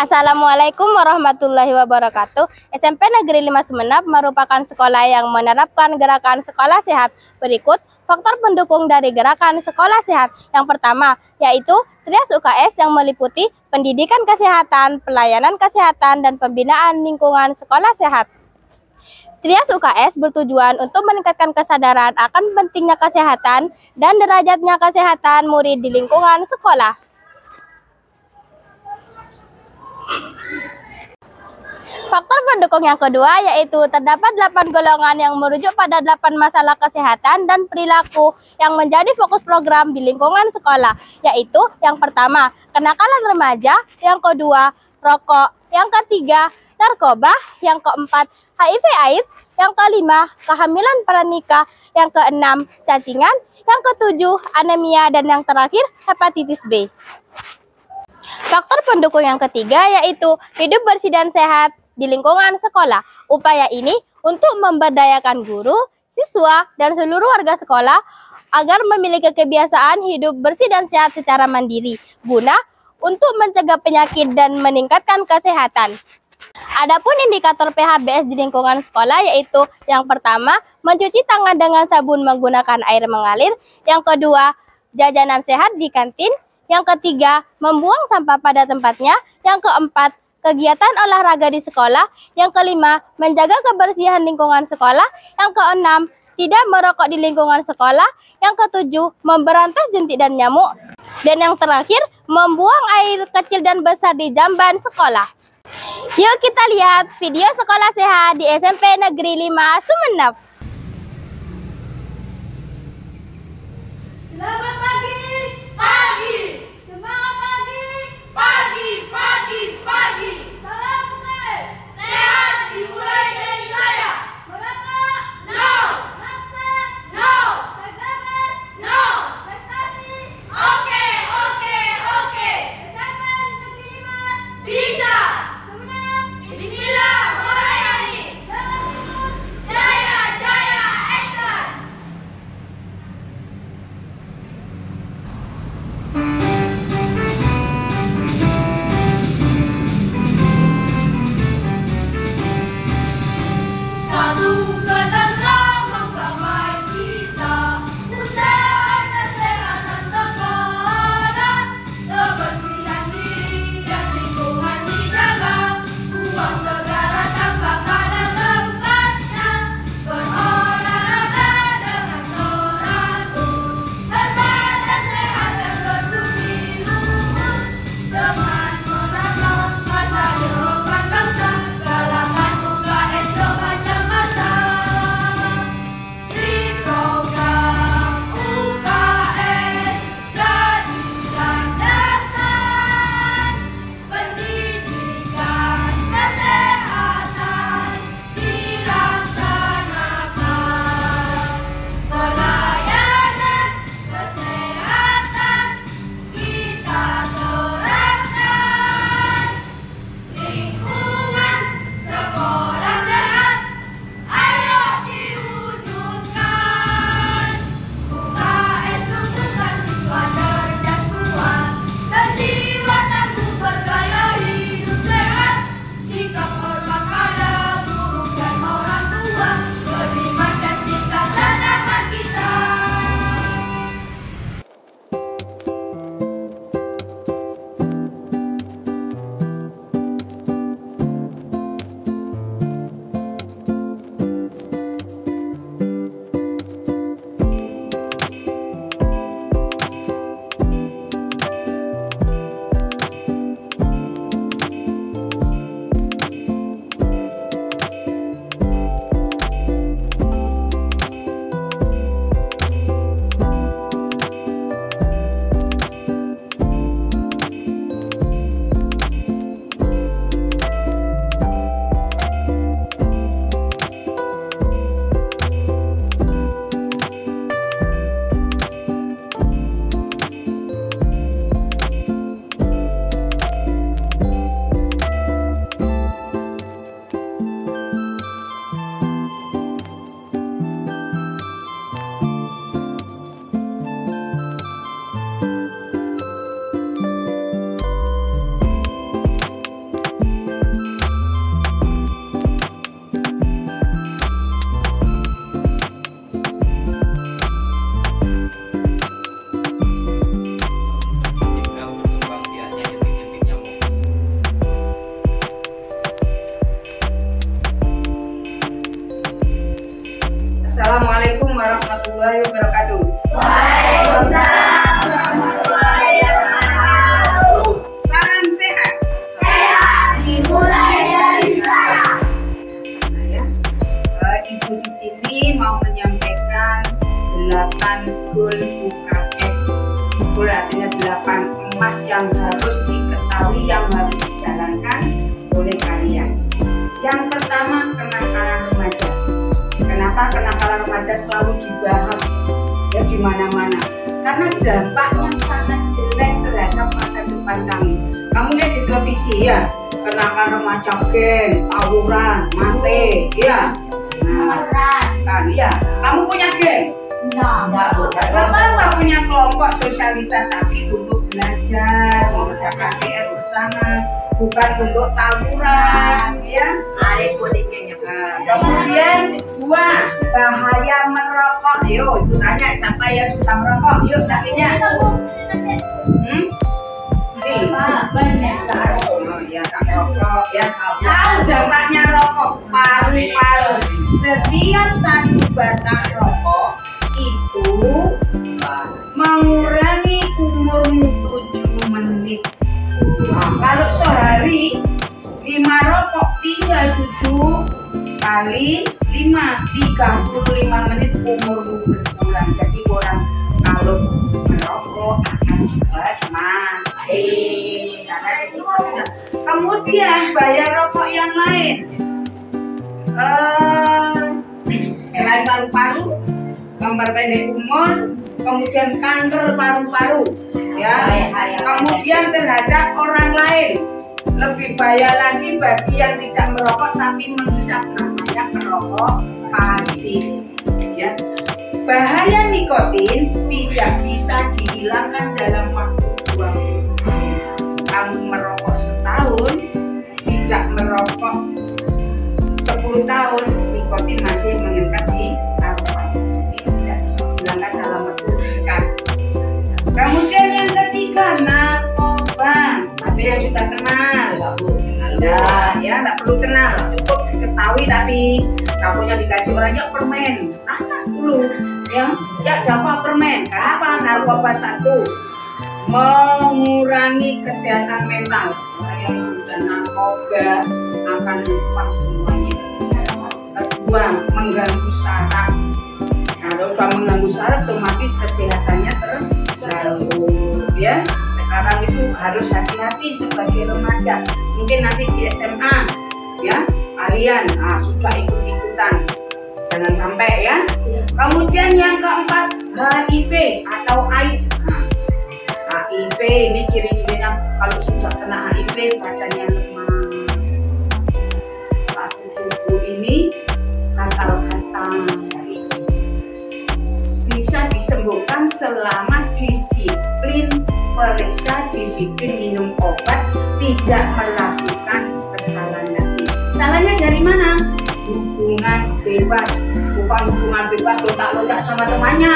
Assalamualaikum warahmatullahi wabarakatuh. SMP Negeri 5 Sumeneb merupakan sekolah yang menerapkan gerakan sekolah sehat. Berikut faktor pendukung dari gerakan sekolah sehat. Yang pertama, yaitu Trias UKS yang meliputi pendidikan kesehatan, pelayanan kesehatan, dan pembinaan lingkungan sekolah sehat. Trias UKS bertujuan untuk meningkatkan kesadaran akan pentingnya kesehatan dan derajatnya kesehatan murid di lingkungan sekolah. Faktor pendukung yang kedua yaitu terdapat 8 golongan yang merujuk pada 8 masalah kesehatan dan perilaku yang menjadi fokus program di lingkungan sekolah, yaitu yang pertama, kenakalan remaja, yang kedua, rokok, yang ketiga, narkoba, yang keempat, HIV/AIDS, yang kelima, kehamilan pranikah, yang keenam, cacingan, yang ketujuh, anemia, dan yang terakhir, hepatitis B. Faktor pendukung yang ketiga yaitu hidup bersih dan sehat di lingkungan sekolah. Upaya ini untuk memberdayakan guru, siswa, dan seluruh warga sekolah agar memiliki kebiasaan hidup bersih dan sehat secara mandiri, guna untuk mencegah penyakit dan meningkatkan kesehatan. Adapun indikator PHBS di lingkungan sekolah yaitu yang pertama, mencuci tangan dengan sabun menggunakan air mengalir, yang kedua, jajanan sehat di kantin, yang ketiga, membuang sampah pada tempatnya, yang keempat, kegiatan olahraga di sekolah, yang kelima, menjaga kebersihan lingkungan sekolah, yang keenam, tidak merokok di lingkungan sekolah, yang ketujuh, memberantas jentik dan nyamuk, dan yang terakhir, membuang air kecil dan besar di jamban sekolah. Yuk kita lihat video sekolah sehat di SMP Negeri 5 Sumeneb. Selamat pagi, pagi. Semangat pagi, pagi, pagi, pagi. Salam UKS. Sehat dimulai dari saya. Merokok, no. Maksa, no. Tegakan, no. Prestasi, oke, oke, oke. SMP Negeri 5 bisa. Sumeneb, bismillah melayani. Jawa Timur, jaya, jaya. Assalamualaikum warahmatullahi wabarakatuh. Waalaikumsalam warahmatullahi wabarakatuh. Salam sehat. Sehat dimulai dari saya. Nah, ya. Ibu di sini mau menyampaikan 8 goal UKS. Goal artinya 8 emas yang harus diketahui, yang harus dijalankan oleh kalian. Yang pertama, kenakalan remaja. Kenapa kenakalan remaja selalu dibahas ya di mana-mana? Karena dampaknya sangat jelek terhadap masa depan kamu. Kamu lihat di televisi ya, kenakalan remaja, geng, tawuran, mati, ya. Nah, kan ya. Kamu punya geng? Bapak nggak punya kelompok sosialita, tapi untuk belajar, mengerjakan PR bersama, bukan untuk tawuran, ya. Nah, kemudian 2, bahaya merokok. Yuk, itu tanya siapa yang suka merokok. Yuk, kakinya. Oh ya, tak rokok ya. Tahu dampaknya rokok paru-paru. Setiap 1 batang rokok itu mengurangi umurmu 7 menit. Nah, kalau sehari 5 rokok tinggal 7 kali 5, 35 menit umurmu berkurang. Jadi orang kalau merokok akan cepat mati. Kemudian bayar rokok yang lain. Selain paru-paru, memperpendek umur, kemudian kanker paru-paru, ya. Kemudian terhadap orang lain. Lebih bahaya lagi bagi yang tidak merokok tapi menghisap, namanya perokok pasif, ya. Bahaya nikotin tidak bisa dihilangkan dalam waktu 20 tahun. Kamu merokok setahun, tidak merokok 10 tahun, nikotin masih mengendap di paru-paru. Tidak bisa dihilangkan dalam waktu dekat. Kemudian yang ketiga, narkoba. Ada yang sudah kenal? Ya, nggak perlu kenal, cukup diketahui, tapi takutnya dikasih orangnya permen. Tanya dulu, ya dapat permen. Kenapa? Narkoba 1, mengurangi kesehatan mental. Orang yang sudah narkoba akan lupa semuanya. Kedua, mengganggu saraf. Kalau sudah mengganggu saraf, otomatis kesehatannya terganggu, ya. Sekarang itu harus hati-hati sebagai remaja. Mungkin nanti di SMA, ya, kalian sudah ikut-ikutan. Jangan sampai, ya. Kemudian yang keempat, HIV atau AIDS. Nah, HIV ini ciri-cirinya kalau sudah kena HIV badannya lemas. Satu tubuh ini gatal-gatal. Bisa disembuhkan selama disiplin periksa, disiplin minum obat, tidak melakukan kesalahan lagi. Salahnya dari mana? Hubungan bebas, bukan hubungan bebas lontak-lontak sama temannya.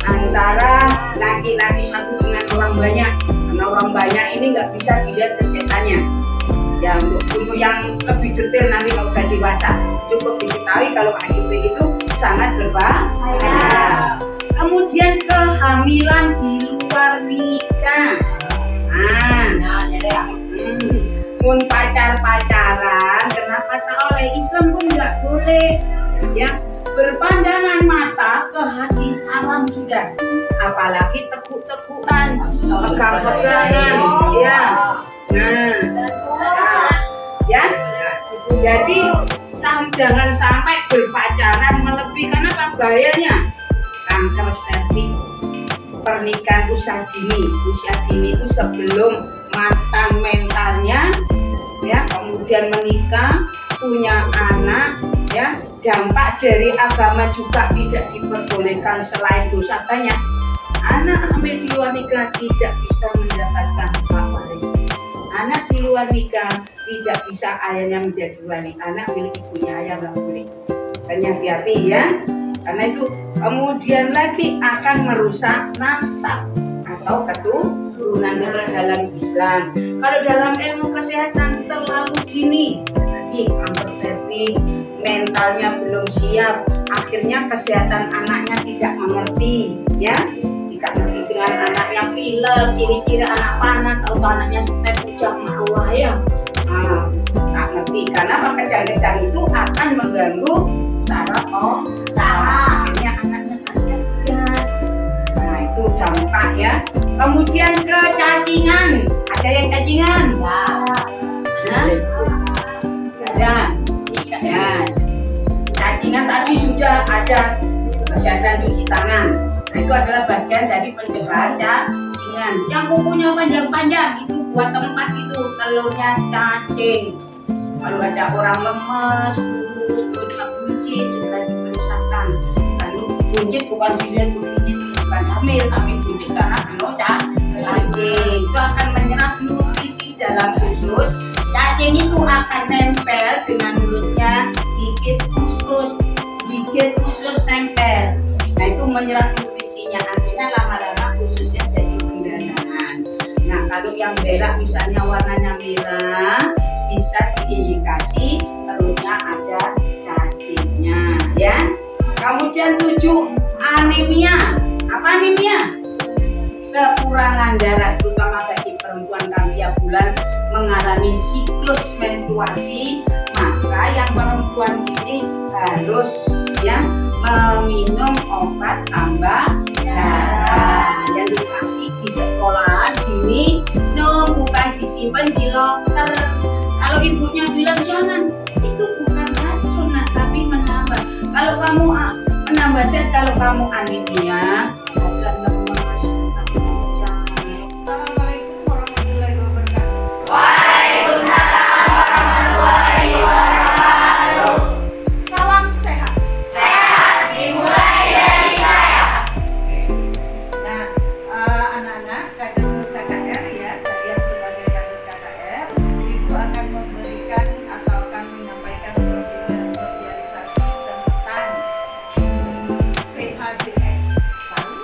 Antara laki-laki satu dengan orang banyak, karena orang banyak ini nggak bisa dilihat kesehatannya. Ya, untuk yang lebih detail nanti kalau sudah dewasa, cukup diketahui kalau HIV itu sangat berbahaya. Kemudian kehamilan di luar nikah. Pun pacaran, kenapa tak oleh Islam pun nggak boleh, ya. Berpandangan mata ke hati haram sudah, apalagi tekuk-tekukan, pegang-pegangan, ya. Ya. Jadi jangan sampai berpacaran melebihi, karena apa bahayanya? Kanker serviks, pernikahan usia dini itu sebelum matang mentalnya, ya, kemudian menikah, punya anak, ya. Dampak dari agama juga tidak diperbolehkan. Selain dosa banyak, anak hamil di luar nikah tidak bisa mendapatkan hak waris. Anak di luar nikah tidak bisa ayahnya menjadi wali. Anak milik ibunya, ayah nggak boleh. Dan hati-hati, ya. Karena itu kemudian lagi akan merusak nasab atau keturunan dalam Islam. Kalau dalam ilmu kesehatan terlalu dini, lagi kanker serviks, mentalnya belum siap, akhirnya kesehatan anaknya tidak mengerti, ya. Tidak mengerti dengan anaknya pilek, ciri-ciri anak panas, atau anaknya step ujang marwah, ya. Nah, tak ngerti karena kejang-kejang itu akan mengganggu saraf akhirnya anaknya tak cerdas. Nah, itu dampak, ya. Kemudian kecacingan, ada yang cacingan? Ada. Ya, cacingan tadi sudah ada kesehatan cuci tangan. Nah, itu adalah bagian dari pencegahan cacingan. Yang kukunya panjang-panjang itu buat tempat itu telurnya cacing. Kalau ada orang lemes, kurus, kulitnya buncit, segera diperiksakan. Kalau buncit bukan jilid begini, bukan hamil, tapi buncit karena cacing. Itu akan menyerap nutrisi dalam usus. Cacing itu akan nempel dengan mulutnya, gigit usus nempel. Nah, itu menyerap nutrisinya, artinya lama-lama ususnya jadi pendarahan. Nah, kalau yang berak misalnya warnanya merah, bisa diindikasi perutnya ada cacingnya, ya. Kemudian 7, anemia. Apa anemia? Kekurangan darah, terutama bagi perempuan yang tiap bulan mengalami siklus menstruasi, maka yang perempuan ini harus, ya, meminum obat tambah darah yang dikasih di sekolah, diminum, bukan disimpan di loker. Kalau ibunya bilang jangan, itu bukan racun, nah, tapi menambah. Kalau kamu menambah zat, kalau kamu anemia, ada lemas, Assalamualaikum warahmatullahi wabarakatuh. Waalaikumsalam warahmatullahi wabarakatuh. Salam sehat. Sehat dimulai dari saya. Nah, anak-anak kader KKR, ya, kalian sebagai kader KKR, Ibu akan memberikan atau akan menyampaikan sosialisasi tentang PHBS. Tahu?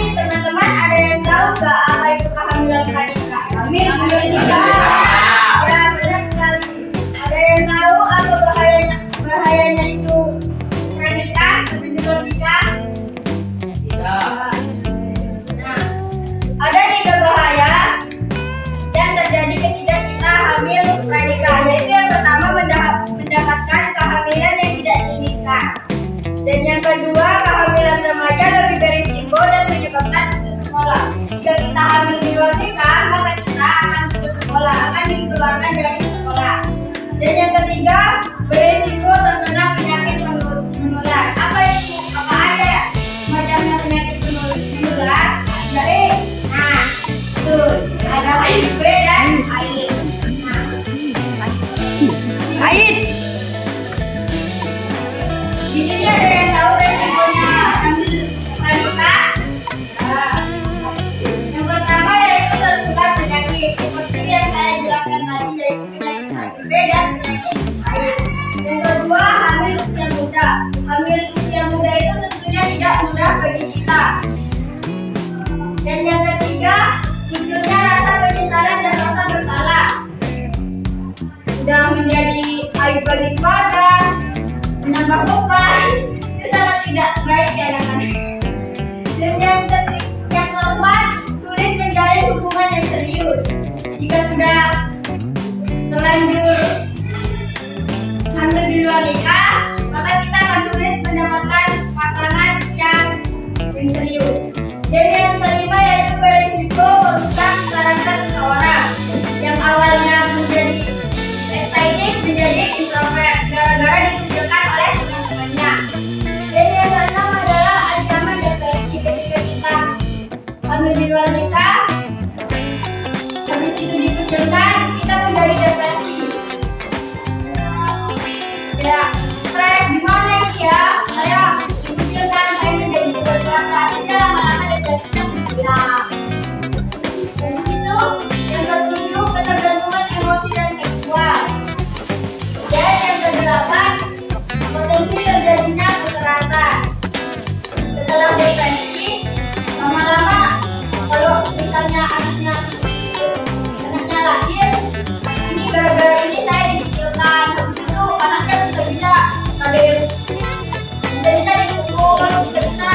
nih teman-teman, ada yang tahu nggak apa itu kehamilan pranikah? Hamil nikah. Ya benar sekali. Ada yang tahu apa bahayanya itu pranikah lebih dulu nikah? Nah, ada 3 bahaya yang terjadi ketika kita hamil pranikah, yaitu yang pertama mendapatkan kehamilan yang tidak diinginkan, dan yang kedua kehamilan remaja lebih berisiko dan menyebabkan putus sekolah. Jika kita hamil di luar nikah, maka kita akan putus sekolah, akan dikeluarkan dari sekolah. Dan yang ketiga, berisiko terkena penyakit menular. Apa itu? Apa aja ya macamnya penyakit menular? Jadi, nah, tuh ada HIV dan AIDS. Ait. Di sini ada yang tahu resikonya hamil pranikah? Yang pertama yaitu tertular penyakit seperti yang saya jelaskan tadi, yaitu penyakit HIV dan penyakit AIDS. Yang kedua, hamil usia muda. Hamil usia muda itu tentunya tidak mudah bagi kita. Dan yang ketiga, munculnya rasa penyesalan dan rasa bersalah. Sudah menjadi aib bagi keluarga, menambah beban, itu sangat tidak baik ya anak-anak. Dan yang keempat, sulit menjalin hubungan yang serius. Jika sudah terlanjur hamil di luar nikah, maka kita akan sulit mendapatkan pasangan yang serius. Dan yang kelima yaitu berisiko merusak karakter seseorang yang awalnya menjadi excited menjadi introvert gara-gara dikucilkan oleh teman-temannya. Dan yang keenam adalah ancaman depresi ketika kita hamil di luar nikah. Habis itu dikucilkan, kita menjadi depresi. Ya, stres gimana ini ya? Saya dikucilkan, saya menjadi berkeluarga, akhirnya lama-lama depresinya berkurang. Dan di situ yang ketujuh, ketergantungan emosi dan seksual. Dan yang kedelapan, potensi terjadinya kekerasan. Setelah depresi, lama-lama kalau misalnya anaknya lahir, ini gara-gara ini saya dikucilkan. Habis itu anaknya bisa-bisa ada yang bisa-bisa dipukul, bisa-bisa